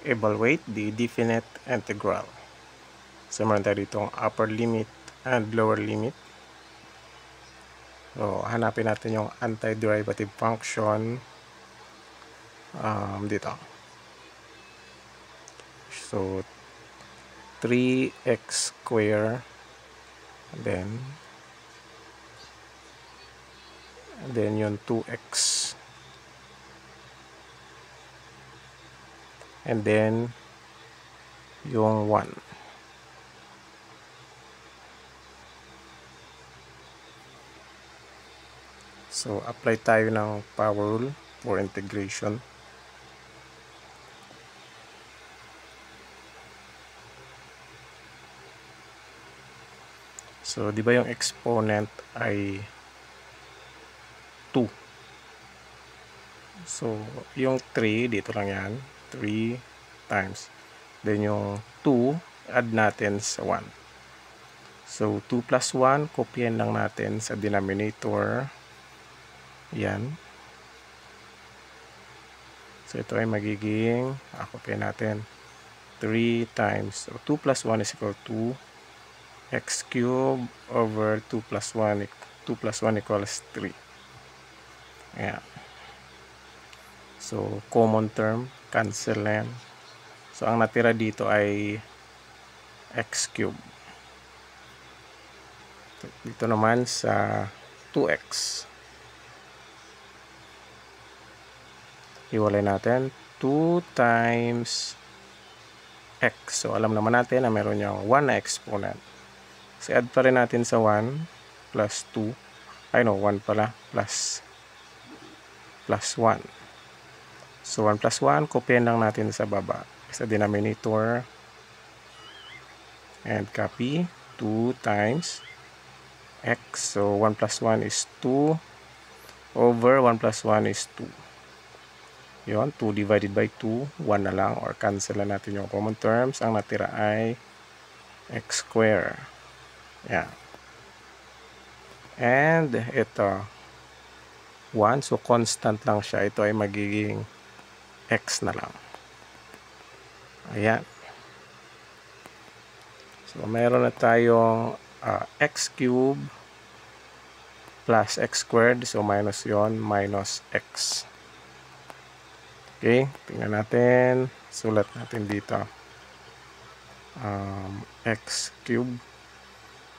evaluate the definite integral. So, meron tayo ditong upper limit and lower limit. So, hanapin natin yung antiderivative function dito. So, 3x square, and then yung 2x, and then yung 1. So, apply tayo ng power rule for integration. So, di ba yung exponent ay 2? So, yung 3, dito lang yan. 3 times. Then, yung 2, add natin sa 1. So, 2 plus 1, kopyahin lang natin sa denominator. Yan. So, ito ay magiging, kopyahin natin, 3 times, so 2 plus 1 is equal to x cubed over 2 plus 1, 2 plus 1 equals 3. Ayan. So, common term, cancel yan. So, ang natira dito ay x cubed. Dito naman sa 2x. Iwalay natin 2 times x. So, alam naman natin na meron yung 1 na exponent. So, add pa rin natin sa 1 plus 2. 1 pala plus 1. So, 1 plus 1, kopyahin lang natin sa baba. Sa denominator. And copy 2 times x. So, 1 plus 1 is 2 over 1 plus 1 is 2. Yun, 2 divided by 2, 1 na lang, or cancel na natin yung common terms. Ang natira ay x square. Yan. And ito, 1, so constant lang siya. Ito ay magiging x na lang. Ayan. So, mayroon na tayong x cubed plus x squared. So, minus yon, minus x. Okay, tingnan natin. Sulat natin dito. X cubed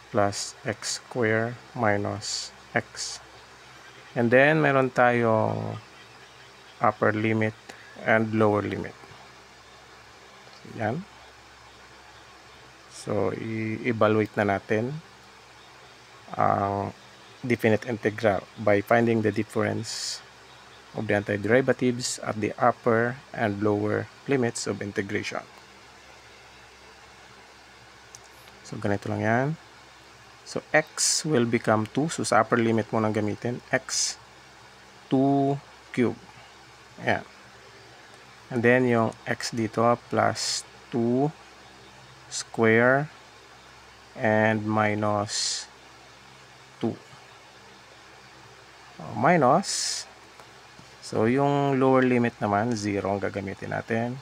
plus x squared minus x. And then, meron tayong upper limit and lower limit. Yan. So, i-evaluate na natin ang definite integral by finding the difference of the antiderivatives at the upper and lower limits of integration. So, ganito lang yan. So, x will become 2. So, sa upper limit mo nang gamitin, x 2 cube. Ayan. And then, yung x dito plus 2 square and minus 2. Minus. So, yung lower limit naman, 0 ang gagamitin natin.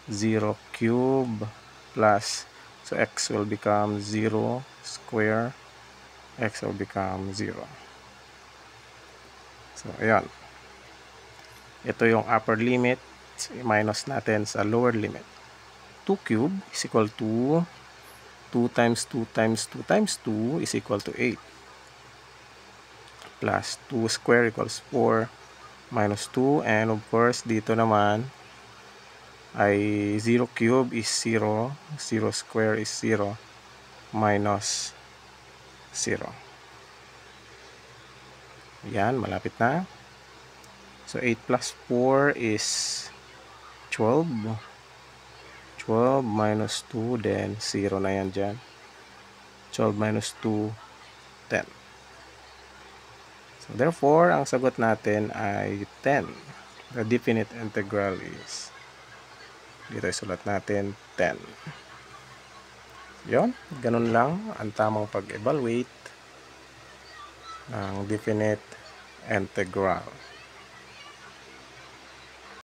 0 cube plus, so x will become 0 square, x will become 0. So, ayan. Ito yung upper limit, minus natin sa lower limit. 2 cube is equal to 2 times 2 times 2 times 2 is equal to 8. Plus 2 square equals 4 minus 2. And of course, dito naman ay 0 cube is 0. 0 square is 0 minus 0. Yan, malapit na. So, 8 plus 4 is 12. 12 minus 2, then 0 na yan dyan. 12 minus 2, 10. So, therefore, ang sagot natin ay 10. The definite integral is, dito isulat natin, 10. Yun, ganun lang ang tamang pag-evaluate ng definite integral.